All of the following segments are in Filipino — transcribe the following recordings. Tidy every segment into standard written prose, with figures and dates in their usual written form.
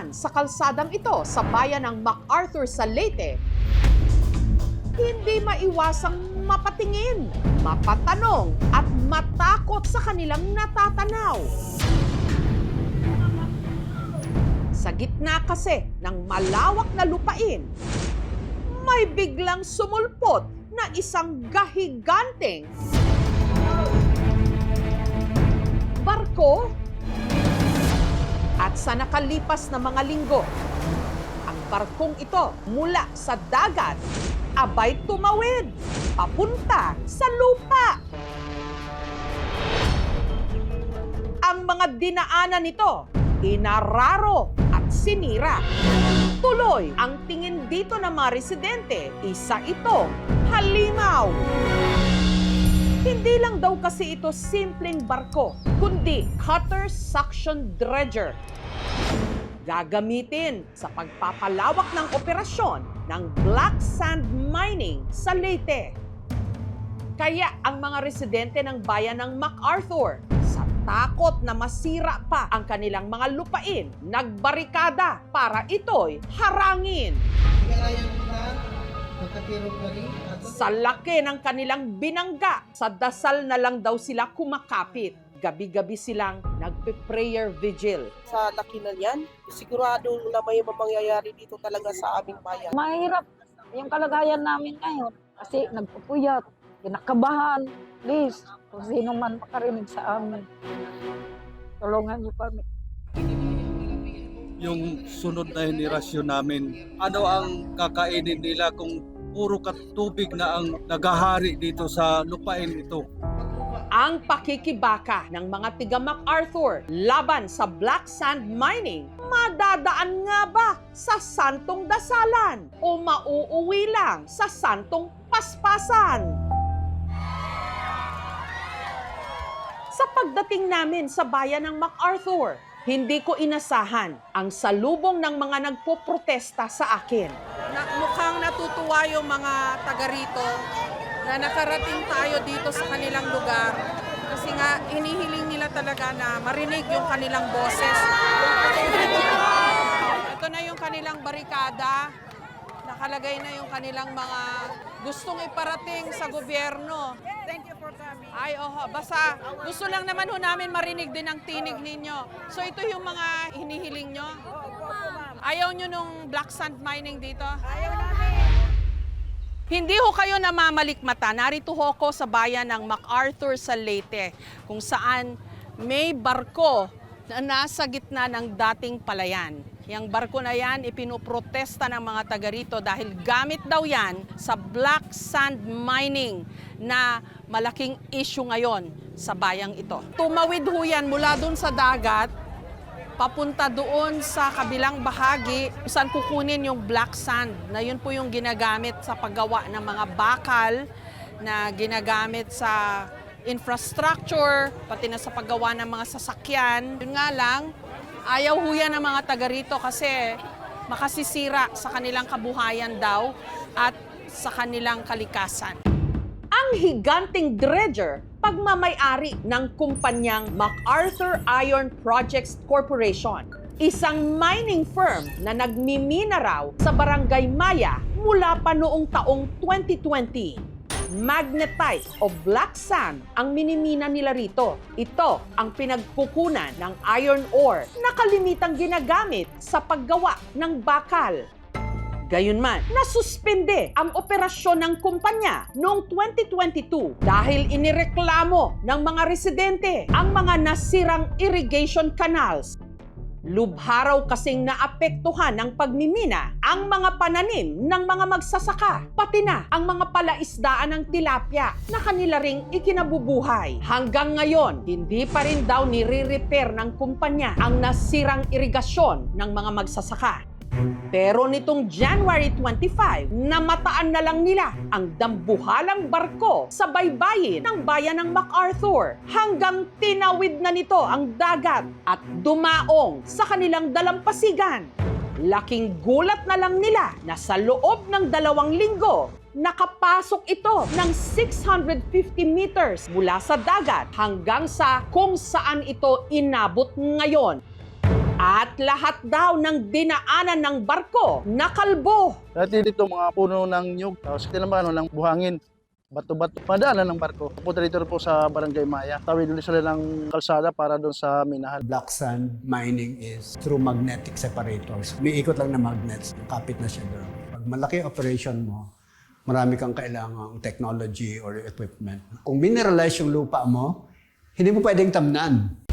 dumaan sa kalsadang ito sa bayan ng MacArthur sa Leyte, hindi maiwasang mapatingin, mapatanong at matakot sa kanilang natatanaw. Sa gitna kasi ng malawak na lupain, may biglang sumulpot na isang gahiganteng barko. At sa nakalipas na mga linggo, ang barkong ito mula sa dagat abay tumawid papunta sa lupa. Ang mga dinaanan nito, inararo at sinira. Tuloy ang tingin dito ng mga residente, isa itong halimaw. Hindi lang daw kasi ito simpleng barko, kundi cutter suction dredger. Gagamitin sa pagpapalawak ng operasyon ng black sand mining sa Leyte. Kaya ang mga residente ng bayan ng MacArthur, sa takot na masira pa ang kanilang mga lupain, nagbarikada para ito'y harangin. Sa laki ng kanilang binangga, sa dasal na lang daw sila kumakapit. Gabi-gabi silang nagpe-prayer vigil. Sa laki na yan, siguradong na may mangyayari dito talaga sa aming bayan. Mahirap yung kalagayan namin ngayon kasi nagpupuyat, kinakabahan. Please, kung sino man makarinig sa amin, tulungan niyo kami. Yung sunod na henerasyon namin, ano ang kakainin nila kung puro tubig na ang nagahari dito sa lupain ito? Ang pakikibaka ng mga tiga MacArthur laban sa black sand mining, madadaan nga ba sa santong dasalan o mauuwi lang sa santong paspasan? Sa pagdating namin sa bayan ng MacArthur, hindi ko inasahan ang salubong ng mga nagpoprotesta sa akin. Mukhang natutuwa yung mga taga rito na nakarating tayo dito sa kanilang lugar. Kasi nga, hinihiling nila talaga na marinig yung kanilang boses. Ito na yung kanilang barikada. Nakalagay na yung kanilang mga gustong iparating sa gobyerno. Thank you for coming. Ay, basta gusto lang naman ho namin marinig din ang tinig ninyo. So ito yung mga hinihiling nyo? Ayaw nyo nung black sand mining dito? Ayaw namin. Hindi ho kayo namamalikmata. Narito ho ako sa bayan ng MacArthur sa Leyte, kung saan may barko na nasa gitna ng dating palayan. Yang barko na yan, ipinoprotesta ng mga taga rito dahil gamit daw yan sa black sand mining na malaking issue ngayon sa bayang ito. Tumawid ho yan mula doon sa dagat, papunta doon sa kabilang bahagi saan kukunin yung black sand na yun po yung ginagamit sa paggawa ng mga bakal na ginagamit sa infrastructure, pati na sa paggawa ng mga sasakyan. Yun nga lang, ayaw ho yan ng mga taga rito kasi makasisira sa kanilang kabuhayan daw at sa kanilang kalikasan. Ang higanting dredger, pagmamay-ari ng kumpanyang MacArthur Iron Projects Corporation, isang mining firm na nagmimina raw sa Barangay Maya mula pa noong taong 2020. Magnetite o black sand ang minimina nila rito. Ito ang pinagkukunan ng iron ore na kalimitang ginagamit sa paggawa ng bakal. Gayunman, nasuspende ang operasyon ng kumpanya noong 2022 dahil inireklamo ng mga residente ang mga nasirang irrigation canals. Lubha raw kasing naapektuhan ng pagmimina ang mga pananim ng mga magsasaka, pati na ang mga palaisdaan ng tilapia na kanila ring ikinabubuhay. Hanggang ngayon, hindi pa rin daw nire-repair ng kumpanya ang nasirang irigasyon ng mga magsasaka. Pero nitong January 25, namataan na lang nila ang dambuhalang barko sa baybayin ng bayan ng MacArthur hanggang tinawid na nito ang dagat at dumaong sa kanilang dalampasigan. Laking gulat na lang nila na sa loob ng 2 linggo, nakapasok ito ng 650 meters mula sa dagat hanggang sa kung saan ito inabot ngayon. At lahat daw ng dinaanan ng barko nakalbo. Dati dito mga puno ng nyug, tapos tinamano ng buhangin, bato-bato, padaanan ng barko. Pupunta dito po sa Barangay Maya. Tawid ulit sila ng kalsada para doon sa minahan. Black sand mining is through magnetic separators. May ikot lang na magnets, kapit na siya doon. Pag malaki operation mo, marami kang kailangang technology or equipment. Kung mineralize yung lupa mo, hindi mo pwedeng tamnan.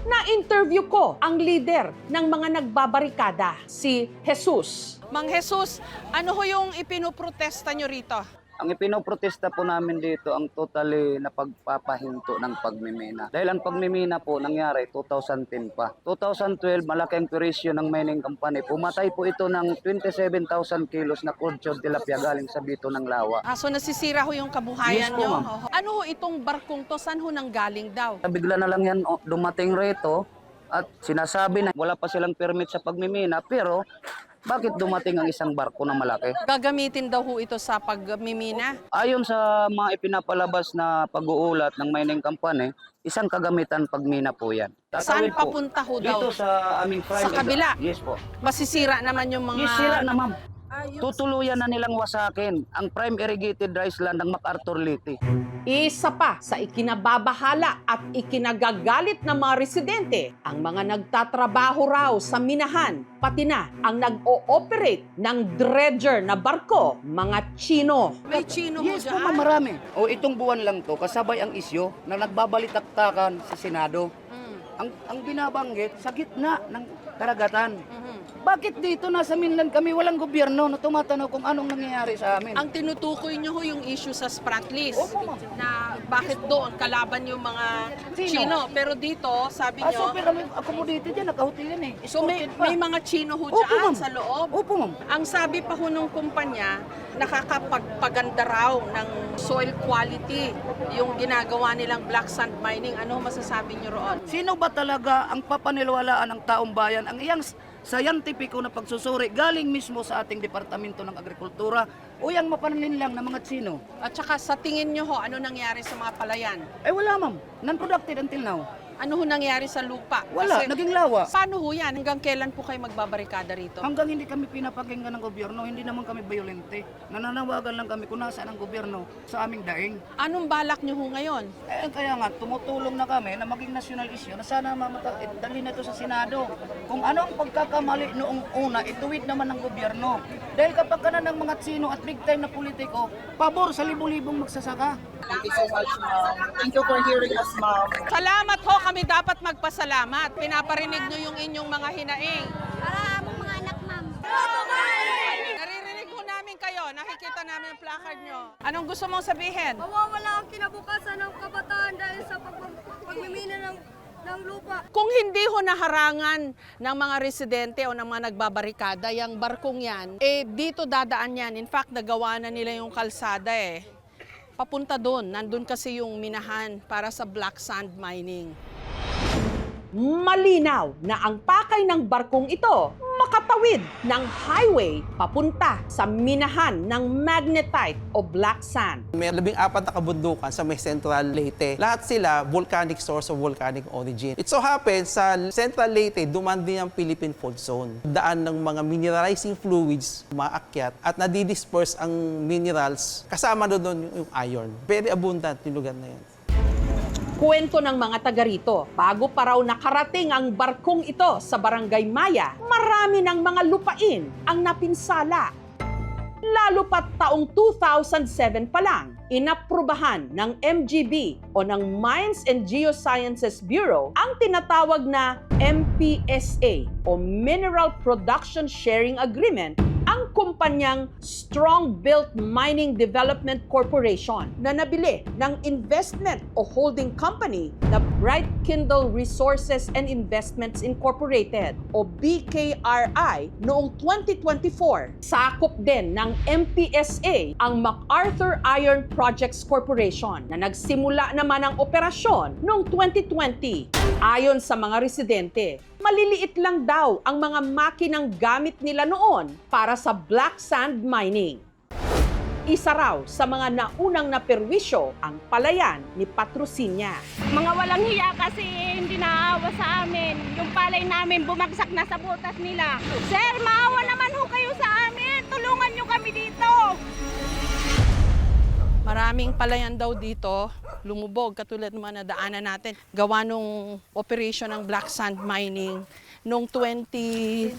Na-interview ko ang leader ng mga nagbabarikada, si Jesus. Mang Jesus, ano ho yung ipinoprotesta nyo rito? Ang ipinoprotesta po namin dito ang totally na pagpapahinto ng pagmimina. Dahil ang pagmimina po nangyari 2010 pa. 2012, malaki ang perisyo ng mining company. Pumatay po ito ng 27,000 kilos na crude tilapia galing sa bito ng lawa. So nasisira ho yung kabuhayan Yes po, nyo? ma'am. Ano ho itong barkong to? Saan ho nang galing daw? Bigla na lang yan dumating rito at sinasabi na wala pa silang permit sa pagmimina, pero bakit dumating ang isang barko na malaki? Gagamitin daw ho ito sa pagmimina? Ayon sa mga ipinapalabas na pag-uulat ng mining company, isang kagamitan pagmina po yan. Saan Tatawid po papunta ho daw? dito sa aming prime. Sa kabila? Yes po. Masisira naman yung mga... Yes, sira na ma'am. Tutuluyan na nilang wasakin ang prime irrigated rice land ng MacArthur Leyte. Isa pa sa ikinababahala at ikinagagalit ng mga residente, ang mga nagtatrabaho raw sa minahan, pati na ang nag-o-operate ng dredger na barko, mga Chino. May Chino ho Yes po dyan? ma'am, marami. O itong buwan lang to, kasabay ang isyo na nagbabalitaktakan sa Senado. Ang binabanggit sa gitna ng karagatan. Bakit dito nasa mainland kami walang gobyerno na tumatanong kung anong nangyayari sa amin? Ang tinutukoy nyo ho yung issue sa Spratlys Opo, ma'am. na bakit doon kalaban yung mga Chino. Pero dito, sabi So nyo, pero may accommodated yan, nakahotel yan eh. so may Escorted pa. mga Chino ho Opo, dyan ma'am. sa loob. Opo ma'am. Ang sabi pa ho ng kumpanya, nakakapagpaganda raw ng soil quality yung ginagawa nilang black sand mining. Ano masasabi nyo roon? Sino ba talaga ang papaniwalaan ng taong bayan? Ang iyang scientifico na pagsusuri galing mismo sa ating Departamento ng Agrikultura o yung mapanalinlang ng mga Chino? At saka sa tingin nyo ho, ano nangyari sa mga palayan? Eh wala ma'am, non-productive until now. Ano ho nangyari sa lupa? Wala, Kasi, naging lawa. paano ho yan? Hanggang kailan po kayo magbabarikada rito? Hanggang hindi kami pinapakinggan ng gobyerno, hindi naman kami violente. Nananawagan lang kami kung nasaan ang gobyerno sa aming daing. Anong balak nyo ho ngayon? Eh kaya nga, tumutulong na kami na maging national issue na sana dalhin na ito sa Senado. Kung ano ang pagkakamali noong una, ituwid naman ng gobyerno. Dahil kapag ka na ng mga Chino at big time na politiko, pabor sa libo-libong magsasaka. Thank you so much, ma'am. Thank you for hearing us, ma'am. Salamat ho, kami dapat magpasalamat. Pinaparinig nyo yung inyong mga hinaing. Para among mga anak, ma'am. Naririnig ho namin kayo, nakikita namin yung placard nyo. Anong gusto mong sabihin? Mawawala ang kinabukasan ng kabataan dahil sa pagmimina ng lupa. Kung hindi ho naharangan ng mga residente o ng mga nagbabarikada, yung barkong yan, dito dadaan yan. In fact, nagawa na nila yung kalsada papunta doon. Nandun kasi yung minahan para sa black sand mining. Malinaw na ang pakay ng barkong ito makatawid ng highway papunta sa minahan ng magnetite o black sand. May 14 na kabundukan sa may Central Leyte. Lahat sila volcanic source of volcanic origin. It so happens sa Central Leyte, duman din ang Philippine Fault Zone. Daan ng mga mineralizing fluids, maakyat, at nadidisperse ang minerals. Kasama doon yung iron. Very abundant yung lugar na yun. Kwento ng mga taga rito, bago pa raw nakarating ang barkong ito sa Barangay Maya, marami ng mga lupain ang napinsala. Lalo pat taong 2007 pa lang, inaprubahan ng MGB o ng Mines and Geosciences Bureau ang tinatawag na MPSA o Mineral Production Sharing Agreement ang kumpanyang Strong Built Mining Development Corporation na nabili ng investment o holding company na Bright Kindle Resources and Investments Incorporated o BKRI noong 2024. Sakop din ng MPSA ang MacArthur Iron Projects Corporation na nagsimula naman ang operasyon noong 2020. Ayon sa mga residente, maliliit lang daw ang mga makinang gamit nila noon para sa black sand mining. Isa raw sa mga naunang naperwisyo ang palayan ni Patrocinia. Mga walang hiya kasi hindi naawa sa amin. Yung palay namin bumagsak na sa butas nila. Sir, maawa naman ho kayo sa amin. Tulungan nyo kami dito. Maraming palayan daw dito, lumubog, katulad ng mga nadaanan natin. Gawa nung operation ng black sand mining noong 2021.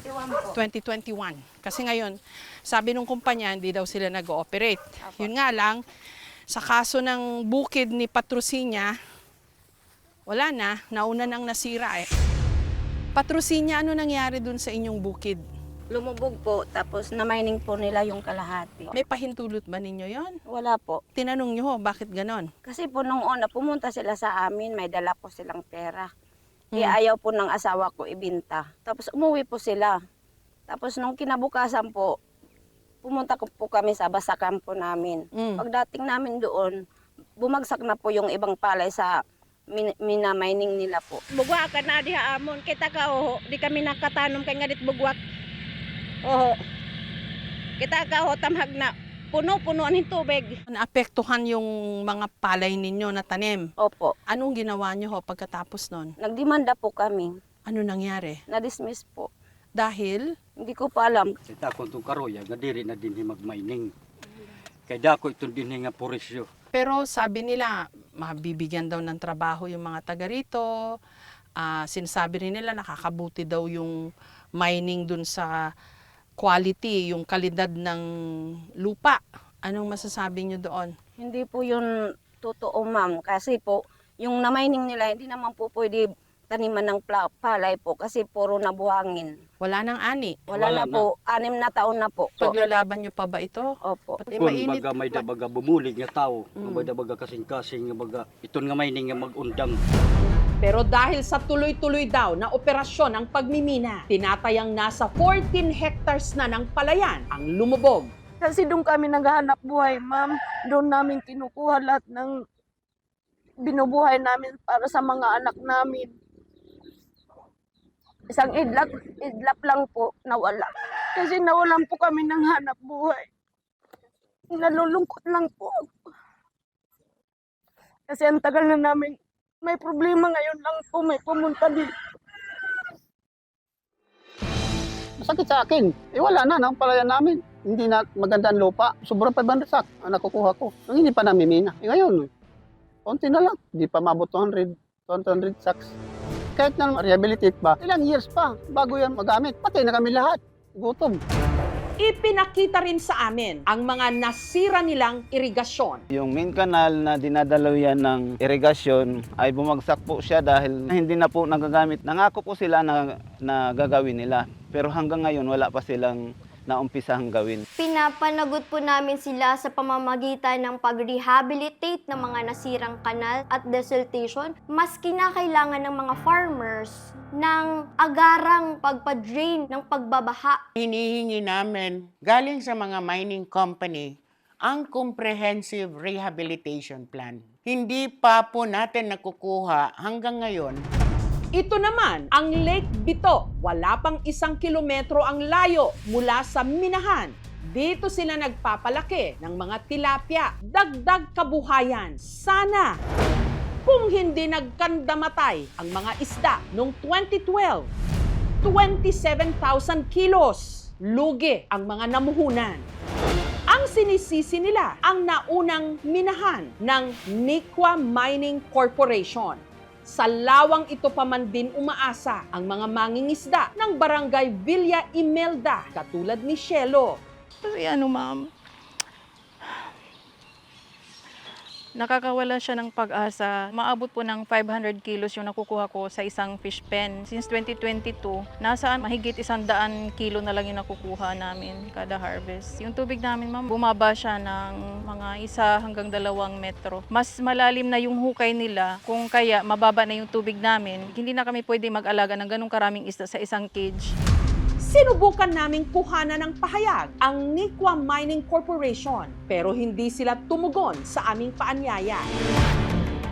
Kasi ngayon, sabi nung kumpanya, hindi daw sila nag-ooperate. Yun nga lang, sa kaso ng bukid ni Patrocinia, wala na, nauna nang nasira eh. Patrocinia, ano nangyari dun sa inyong bukid? Lumubog po, tapos na-mining po nila yung kalahati. May pahintulot ba ninyo yon? Wala po. Tinanong nyo ho, bakit ganon? Kasi po nung una, pumunta sila sa amin, may dala po silang pera. Kaya ayaw po ng asawa ko ibinta. Tapos umuwi po sila. Tapos nung kinabukasan po, pumunta po kami sa basakan po namin. Pagdating namin doon, bumagsak na po yung ibang palay sa mina-mining nila po. Bugwak ka na diha amon. Kita ka ho, di kami nakatanom kay ngadit bugwak. Oo. Kita ka ho, tamhag na. Puno-punuan ng tubig. Naapektuhan yung mga palay ninyo na tanim. Opo. Anong ginawa nyo ho pagkatapos nun? Nagdemanda po kami. Ano nangyari? Na-dismiss po. Dahil Hindi ko pa alam. Sa dako itong karoya, nga diri na din mag-mining. Kay dako itong din nga porisyo. pero sabi nila, mabibigyan daw ng trabaho yung mga taga rito. Sinasabi rin nila nakakabuti daw yung mining dun sa quality, yung kalidad ng lupa. Anong masasabi nyo doon? Hindi po yun totoo, ma'am. Kasi po, yung na-mining nila, hindi naman po pwede taniman ng palay po kasi puro nabuhangin. Wala nang ani. Wala na po. 6 na taon na po. Paglalaban nyo pa ba ito? Opo. Pati Kung mainit. baga may dabaga bumulig nga tao, may dabaga kasing-kasing nga baga, iton nga mining nga mag-undang. Pero dahil sa tuloy-tuloy daw na operasyon ng pagmimina, tinatayang nasa 14 hectares na ng palayan ang lumubog. Kasi doon kami naghahanap buhay, ma'am. Doon namin kinukuha lahat ng binubuhay namin para sa mga anak namin. Isang idlap lang po nawala. Kasi nawalan po kami ng hanap buhay. Nalulungkot lang po. Kasi ang tagal na namin may problema, ngayon lang po may pumunta dito. Masakit sa akin. Wala na, ang palayan namin. Hindi na maganda ang lupa. Sobrang 500 sak ang nakukuha ko. Ang hindi pa namimina. Ngayon, konti na lang. Hindi pa mabot 200 sacks. Kahit na rehabilitate ba, ilang years pa bago yan magamit. Patay na kami lahat. Gutom. Ipinakita rin sa amin ang mga nasira nilang irigasyon. Yung main canal na dinadalaw yan ng irigasyon ay bumagsak po siya dahil hindi na po nagagamit. Nangako po sila na gagawin nila. Pero hanggang ngayon wala pa silang naumpisahang gawin. Pinapanagot po namin sila sa pamamagitan ng pag-rehabilitate ng mga nasirang kanal at desiltation. Mas kinakailangan ng mga farmers ng agarang pagpa-drain ng pagbabaha. Hinihingi namin galing sa mga mining company ang comprehensive rehabilitation plan. Hindi pa po natin nakukuha hanggang ngayon. Ito naman ang Lake Bito. Wala pang 1 kilometro ang layo mula sa minahan. Dito sila nagpapalaki ng mga tilapia. Dagdag kabuhayan. Sana kung hindi nagkandamatay ang mga isda noong 2012. 27,000 kilos. Lugi ang mga namuhunan. Ang sinisisi nila ang naunang minahan ng Nikwa Mining Corporation. Sa lawang ito pa man din umaasa ang mga mangingisda ng Barangay Villa Imelda, katulad ni Shelo. Kasi ma'am, nakakawala siya ng pag-asa. Maabot po ng 500 kilos yung nakukuha ko sa isang fish pen. Since 2022, nasa mahigit 100 kilo na lang yung nakukuha namin kada harvest. Yung tubig namin, ma'am, bumaba siya ng mga 1 hanggang 2 metro. Mas malalim na yung hukay nila, kung kaya mababa na yung tubig namin. Hindi na kami pwede mag-alaga ng ganung karaming isda sa isang cage. Sinubukan naming kuhanan ng pahayag ang Nikwa Mining Corporation pero hindi sila tumugon sa aming paanyaya.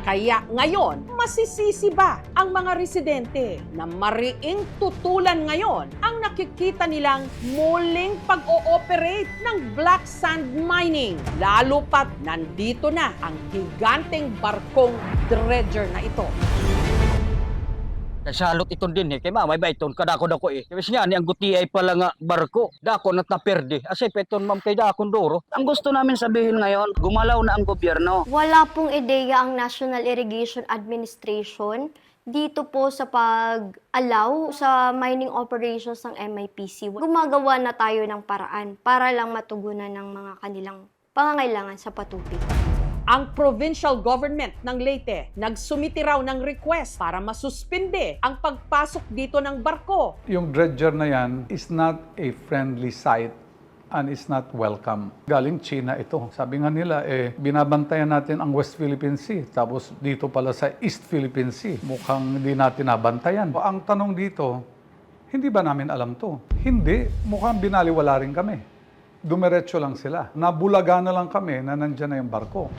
Kaya ngayon, masisisi ba ang mga residente na mariing tutulan ngayon ang nakikita nilang muling pag-ooperate ng black sand mining? Lalo pat nandito na ang higanteng barkong dredger na ito. Kasalot iton din kay mamay ba iton kadako-dako Kasi nga ni ang guti ay pala nga barko. Dako na taperde. Asay peton ma'am kay dakon duro. Ang gusto namin sabihin ngayon, gumalaw na ang gobyerno. Wala pong ideya ang National Irrigation Administration dito po sa pag-allow sa mining operations ng MIPC. Gumagawa na tayo ng paraan para lang matugunan ng mga kanilang pangangailangan sa patubig. Ang provincial government ng Leyte nagsumiti raw ng request para masuspinde ang pagpasok dito ng barko. Yung dredger na yan is not a friendly sight and is not welcome. Galing China ito. Sabi nga nila, binabantayan natin ang West Philippine Sea. Tapos dito pala sa East Philippine Sea. Mukhang hindi natin nabantayan. Ang tanong dito, hindi ba namin alam to? Hindi. Mukhang binaliwala rin kami. Dumiretso lang sila. Nabulaga na lang kami na nandyan na yung barko.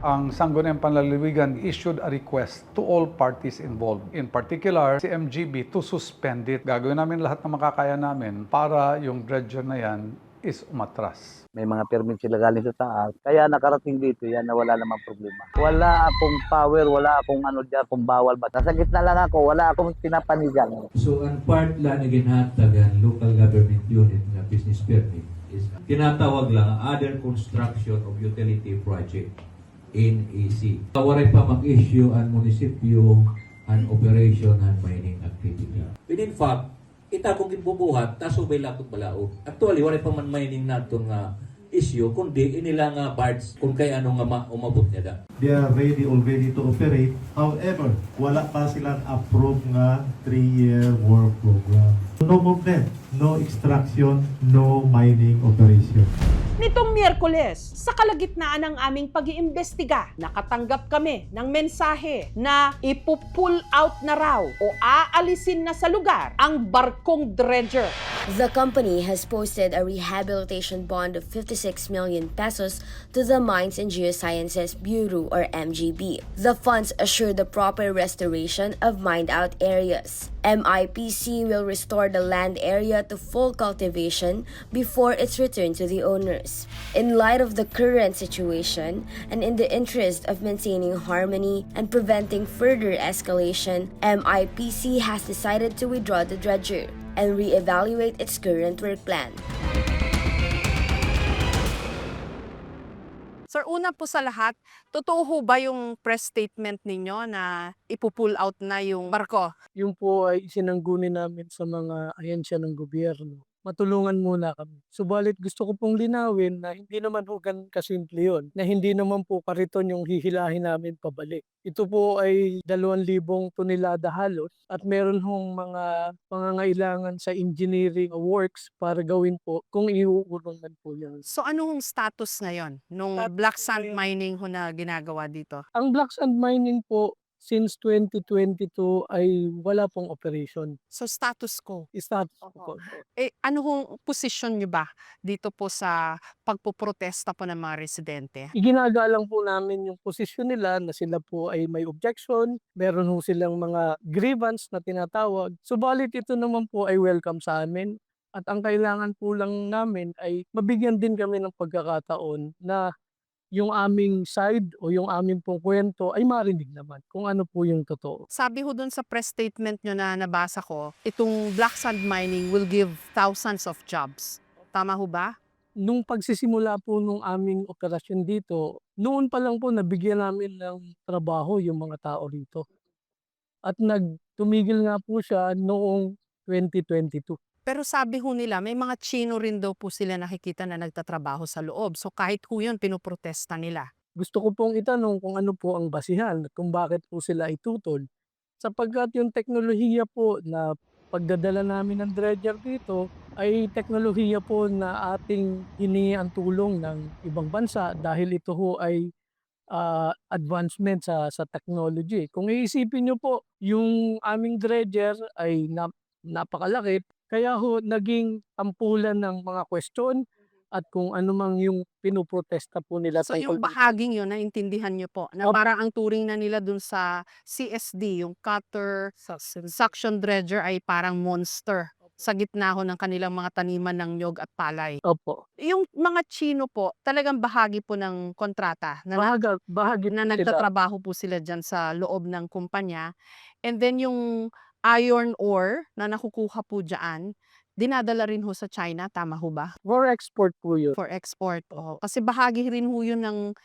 Ang Sangguniang Panlalawigan issued a request to all parties involved. In particular, si MGB to suspend it. Gagawin namin lahat ng makakaya namin para yung dredger na yan is umatras. May mga permit sila galing sa taas. Kaya nakarating dito yan na wala namang problema. Wala akong power, wala akong ano dyan, kung bawal ba. Nasa gitna lang ako, wala akong pinapanigan. So ang part lang na ginhatag ang local government unit na business permit is tinatawag lang other construction of utility project in AC. Waray pa mag-issue ang munisipyo an operation and mining activity. But in fact, kita kung gibubuhat, tasubay latot balaod. Actually, waray pa man mining nato nga issue, kundi inila nga parts kung kay ano nga umabot niya da. They are ready already to operate. However, wala pa silang approved nga 3-year work program. No movement, no extraction, no mining operation. Nitong Miyerkules, sa kalagitnaan ng aming pag-iimbestiga, nakatanggap kami ng mensahe na ipupull out na raw o aalisin na sa lugar ang barkong dredger. The company has posted a rehabilitation bond of 56 million pesos to the Mines and Geosciences Bureau or MGB. The funds assure the proper restoration of mined-out areas. MIPC will restore the land area to full cultivation before its return to the owners. In light of the current situation and in the interest of maintaining harmony and preventing further escalation, MIPC has decided to withdraw the dredger and reevaluate its current work plan. Sir, una po sa lahat, totoo ho ba yung press statement ninyo na ipupull out na yung barko? Yung po ay isinanggunin namin sa mga ahensya ng gobyerno. Matulungan muna kami. Subalit gusto ko pong linawin na hindi naman ho ganun kasimple yun, na hindi naman po kariton yung hihilahin namin pabalik. Ito po ay 2,000 tonelada halos at meron hong mga pangangailangan sa engineering works para gawin po kung iuurungan po yan. So anong status ngayon nung black sand mining ho na ginagawa dito? Ang black sand mining po since 2022 ay wala pong operation. So status quo? Status quo. Ano hong posisyon nyo ba dito po sa pagpoprotesta po ng mga residente? Iginagalang po namin yung posisyon nila na sila po ay may objection, meron ho silang mga grievance na tinatawag. Subalit ito naman po ay welcome sa amin at ang kailangan po lang namin ay mabigyan din kami ng pagkakataon na yung aming side o yung aming pong kwento ay marinig naman kung ano po yung totoo. Sabi ho dun sa press statement nyo na nabasa ko, itong black sand mining will give thousands of jobs. Tama ho ba? Nung pagsisimula po nung aming operasyon dito, noon pa lang po nabigyan namin ng trabaho yung mga tao rito. At nagtumigil nga po siya noong 2022. Pero sabi ho nila, may mga Chino rin daw po sila nakikita na nagtatrabaho sa loob. So kahit ho yun, pinoprotesta nila. Gusto ko pong itanong kung ano po ang basihan at kung bakit po sila itutol. Sapagkat yung teknolohiya po na pagdadala namin ng dredger dito ay teknolohiya po na ating hiningi ang tulong ng ibang bansa dahil ito ho ay advancement sa technology. Kung iisipin nyo po, yung aming dredger ay napakalaki. Kaya ho, naging tampulan ng mga question at kung ano mang yung pinoprotesta po nila So tungkol yung bahaging yun, naintindihan nyo po, na parang ang turing na nila dun sa CSD, yung cutter, suction dredger ay parang monster sa gitna ho ng kanilang mga taniman ng nyog at palay. Opo. Yung mga Chino po, talagang bahagi po ng kontrata na, Bahagi na sila. nagtatrabaho po sila dyan sa loob ng kumpanya. And then yung iron ore na nakukuha po dyan, dinadala rin ho sa China, tama ho ba? For export po yun. For export. Oh. Kasi bahagi rin ho yun ng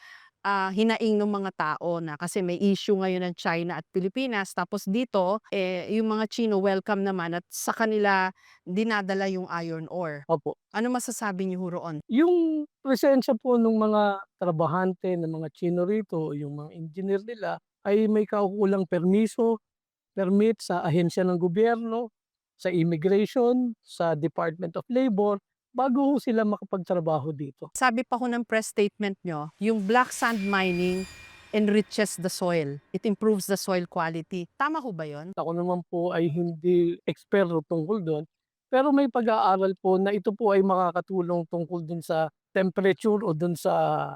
hinaing ng mga tao na kasi may issue ngayon ng China at Pilipinas. Tapos dito, yung mga Chino welcome naman at sa kanila dinadala yung iron ore. Opo. Ano masasabi niyo ho roon? Yung presensya po ng mga trabahante ng mga Chino rito, yung mga engineer nila, ay may kaukulang permit sa ahensya ng gobyerno, sa immigration, sa Department of Labor, bago ho sila makapagtrabaho dito. Sabi pa ho ng press statement nyo, yung black sand mining enriches the soil. It improves the soil quality. Tama ho ba yun? Ako naman po ay hindi eksperto tungkol doon, pero may pag-aaral po na ito po ay makakatulong tungkol dun sa temperature o dun sa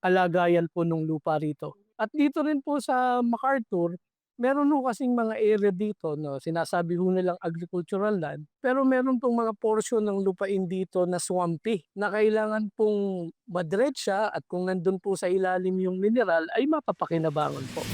alagayan po ng lupa rito. At dito rin po sa MacArthur, meron ho kasing mga area dito, no, sinasabi ho nilang agricultural land, pero meron pong mga portion ng lupain dito na swampy, na kailangan pong madretsa at kung nandun po sa ilalim yung mineral ay mapapakinabangan po.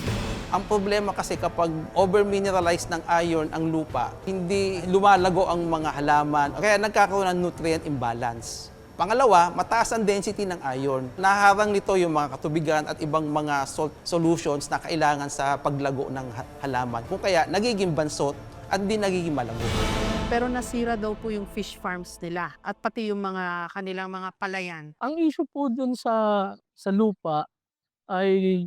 Ang problema kasi kapag over-mineralized ng iron ang lupa, hindi lumalago ang mga halaman, kaya nagkakaroon ng nutrient imbalance. Pangalawa, mataas ang density ng iron. Naharang nito yung mga katubigan at ibang mga salt solutions na kailangan sa paglago ng halaman. Kung kaya, nagiging bansot at di nagiging malago. Pero nasira daw po yung fish farms nila at pati yung mga kanilang mga palayan. Ang issue po dun sa lupa ay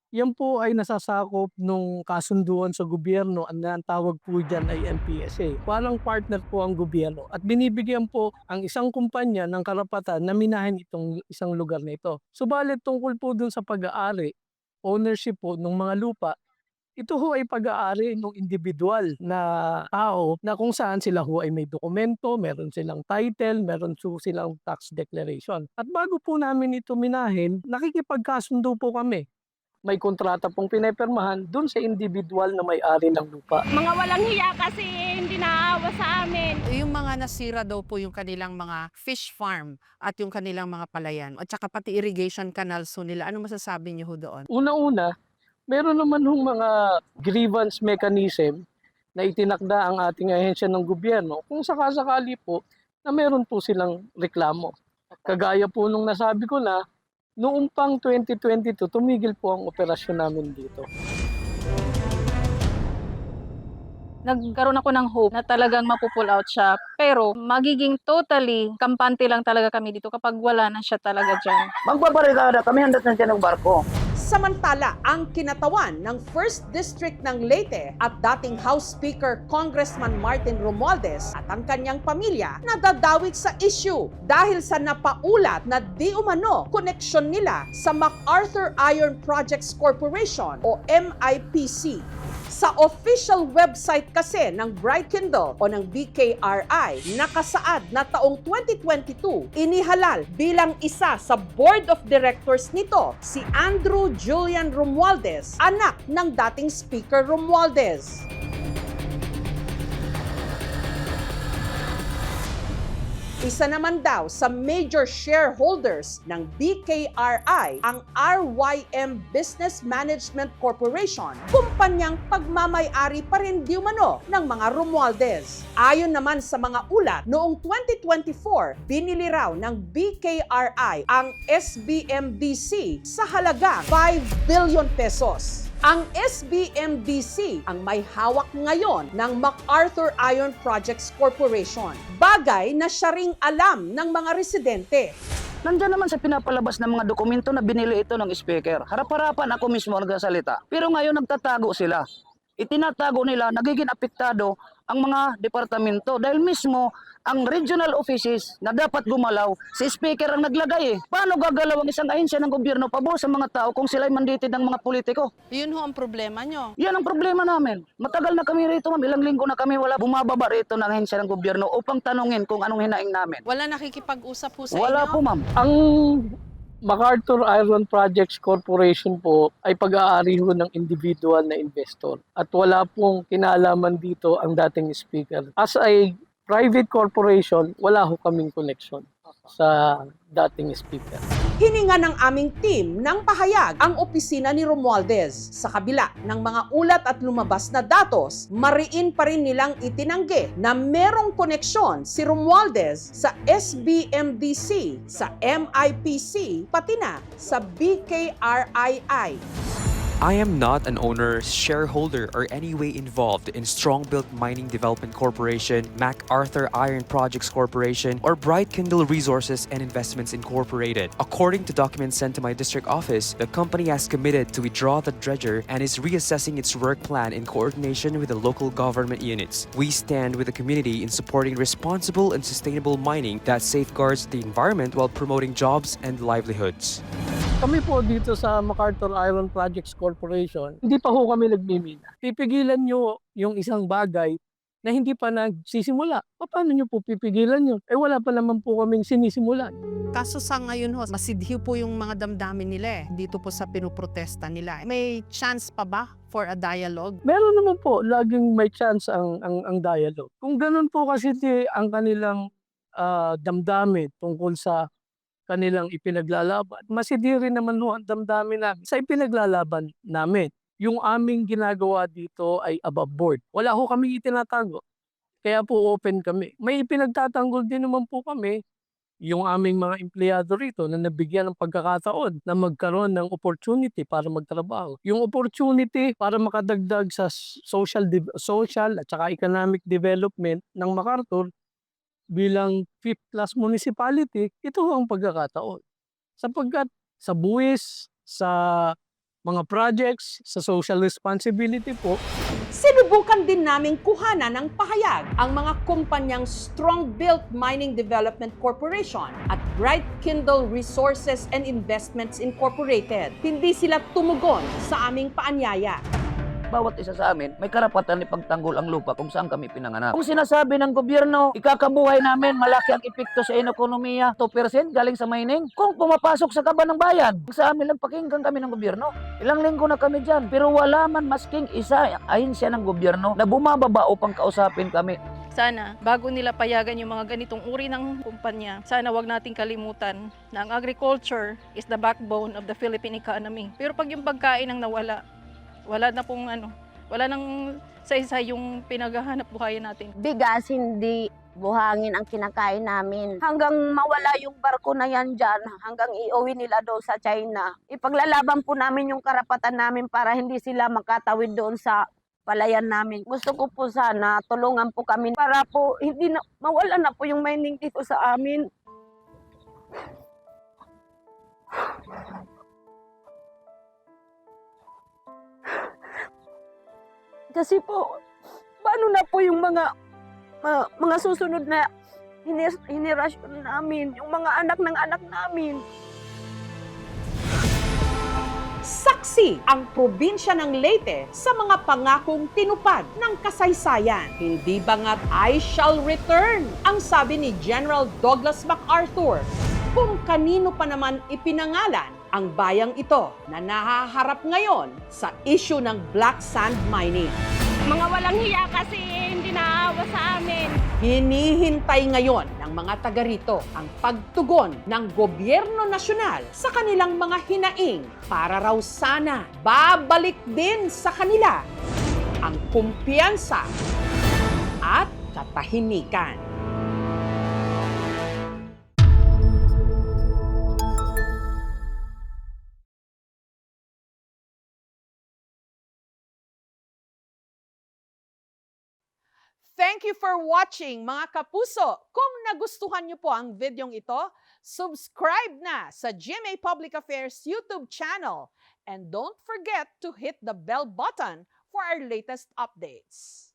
yan po ay nasasakop nung kasunduan sa gobyerno. Ang tawag po dyan ay MPSA. Parang partner po ang gobyerno at binibigyan po ang isang kumpanya ng karapatan na minahin itong isang lugar na ito. Subalit tungkol po dun sa pag-aari, ownership po ng mga lupa, ito ho ay pag-aari ng individual na tao na kung saan sila ho ay may dokumento, meron silang title, meron silang tax declaration. At bago po namin ito minahin, nakikipagkasundo po kami. May kontrata pong pinipirmahan dun sa individual na may-ari ng lupa. Mga walang hiya kasi hindi naawa sa amin. Yung mga nasira daw po yung kanilang mga fish farm at yung kanilang mga palayan at saka pati irrigation canals ho nila. Ano masasabi niyo ho doon? Una-una, meron naman hong mga grievance mechanism na itinakda ang ating ahensya ng gobyerno kung sakasakali po na meron po silang reklamo. Kagaya po nung nasabi ko na, noong pang 2022, tumigil po ang operasyon namin dito. Nagkaroon ako ng hope na talagang mapupull out siya. Pero magiging totally kampante lang talaga kami dito kapag wala na siya talaga dyan. Magbabarikada kami, handat na siya ng barko. Samantala, ang kinatawan ng 1st District ng Leyte at dating House Speaker Congressman Martin Romualdez at ang kanyang pamilya nadadawit sa issue dahil sa napaulat na di umano koneksyon nila sa MacArthur Iron Projects Corporation o MIPC. Sa official website kasi ng Bright Kindle o ng BKRI, nakasaad na taong 2022, inihalal bilang isa sa board of directors nito si Andrew Julian Romualdez, anak ng dating Speaker Romualdez. Isa naman daw sa major shareholders ng BKRI ang RYM Business Management Corporation, kumpanyang pagmamay-ari pa rin di umano ng mga Romualdez. Ayon naman sa mga ulat, noong 2024, binili raw ng BKRI ang SBMDC sa halagang 5 billion pesos. Ang SBMDC ang may hawak ngayon ng MacArthur Iron Projects Corporation. Bagay na siya ring alam ng mga residente. Nandiyan naman sa pinapalabas ng mga dokumento na binili ito ng speaker. Harap-harapan ako mismo nagsasalita. Pero ngayon nagtatago sila. Itinatago nila, nagiging apektado ang mga departamento dahil mismo Ang regional offices na dapat gumalaw, si speaker ang naglagay eh. Paano gagalaw ang isang ahensya ng gobyerno pabor sa mga tao kung sila'y mandated ng mga politiko? Yun ho ang problema nyo. Yan ang problema namin. Matagal na kami rito, ma'am. Ilang linggo na kami wala bumababa rito ng ahensya ng gobyerno upang tanungin kung anong hinaing namin. Wala nakikipag-usap po sa Wala inyo? po, ma'am. Ang MacArthur Iron Projects Corporation po ay pag-aari ho ng individual na investor at wala pong kinalaman dito ang dating speaker. As a private corporation, wala ho kaming connection sa dating speaker. Hininga ng aming team ng pahayag ang opisina ni Romualdez. Sa kabila ng mga ulat at lumabas na datos, mariin pa rin nilang itinanggi na merong koneksyon si Romualdez sa SBMDC, sa MIPC, pati na sa BKRII. I am not an owner, shareholder, or any way involved in Strongbuilt Mining Development Corporation, MacArthur Iron Projects Corporation, or Bright Kindle Resources and Investments Incorporated. According to documents sent to my district office, the company has committed to withdraw the dredger and is reassessing its work plan in coordination with the local government units. We stand with the community in supporting responsible and sustainable mining that safeguards the environment while promoting jobs and livelihoods. Kami po dito sa MacArthur Iron Projects Corporation, hindi pa ho kami nagmimina. Pipigilan nyo yung isang bagay na hindi pa nagsisimula. Paano nyo po pipigilan yun? Eh wala pa naman po kaming sinisimulan. Kaso sa ngayon ho, masidhiw po yung mga damdamin nila dito po sa pinuprotesta nila. May chance pa ba for a dialogue? Meron naman po, laging may chance ang dialogue. Kung ganun po kasi ang kanilang damdamin tungkol sa kanilang ipinaglalaban, masidiri naman ho ang damdamin namin sa ipinaglalaban namin. Yung aming ginagawa dito ay above board. Wala ho kaming itinatago. Kaya po open kami. May ipinagtatanggol din naman po kami yung aming mga empleyado rito na nabigyan ng pagkakataon na magkaroon ng opportunity para magtrabaho. Yung opportunity para makadagdag sa social at saka economic development ng MacArthur bilang 5th class municipality, ito ang pagkakataon. Sapagkat sa buwis, sa mga projects, sa social responsibility po, Sinubukan din naming kuhanan ng pahayag ang mga kumpanyang Strongbuilt Mining Development Corporation at Bright Kindle Resources and Investments Incorporated. Hindi sila tumugon sa aming paanyaya. Bawat isa sa amin, may karapatan ipagtanggol ang lupa kung saan kami pinanganak. Kung sinasabi ng gobyerno, ikakabuhay namin, malaki ang epekto sa ekonomiya, 2% galing sa mining. Kung pumapasok sa kaban ng bayan, sa amin lang pakinggan kami ng gobyerno. Ilang linggo na kami dyan, pero wala man masking isa ahensya ng gobyerno na bumababa upang kausapin kami. Sana, bago nila payagan yung mga ganitong uri ng kumpanya, sana wag nating kalimutan na ang agriculture is the backbone of the Philippine economy. Pero pag yung pagkain ang nawala, wala na pong wala nang sa yung pinaghahanap buhayan natin. Bigas, hindi buhangin ang kinakain namin. Hanggang mawala yung barko na yan dyan, hanggang iuwi nila doon sa China. Ipaglalaban po namin yung karapatan namin para hindi sila makatawid doon sa palayan namin. Gusto ko po sana tulungan po kami para po hindi na, mawala na po yung mining dito sa amin. Kasi po, paano na po yung mga susunod na henerasyon namin, yung mga anak ng anak namin. Saksi ang probinsya ng Leyte sa mga pangakong tinupad ng kasaysayan. Hindi bangat I shall return, ang sabi ni General Douglas MacArthur. Kung kanino pa naman ipinangalan ang bayang ito na nahaharap ngayon sa issue ng black sand mining. Mga walang hiya kasi hindi naawa sa amin. Hinihintay ngayon ng mga taga rito ang pagtugon ng gobyerno nasyonal sa kanilang mga hinaing para raw sana babalik din sa kanila ang kumpiyansa at katahimikan. Thank you for watching, mga kapuso. Kung nagustuhan niyo po ang videong ito, subscribe na sa GMA Public Affairs YouTube channel. And don't forget to hit the bell button for our latest updates.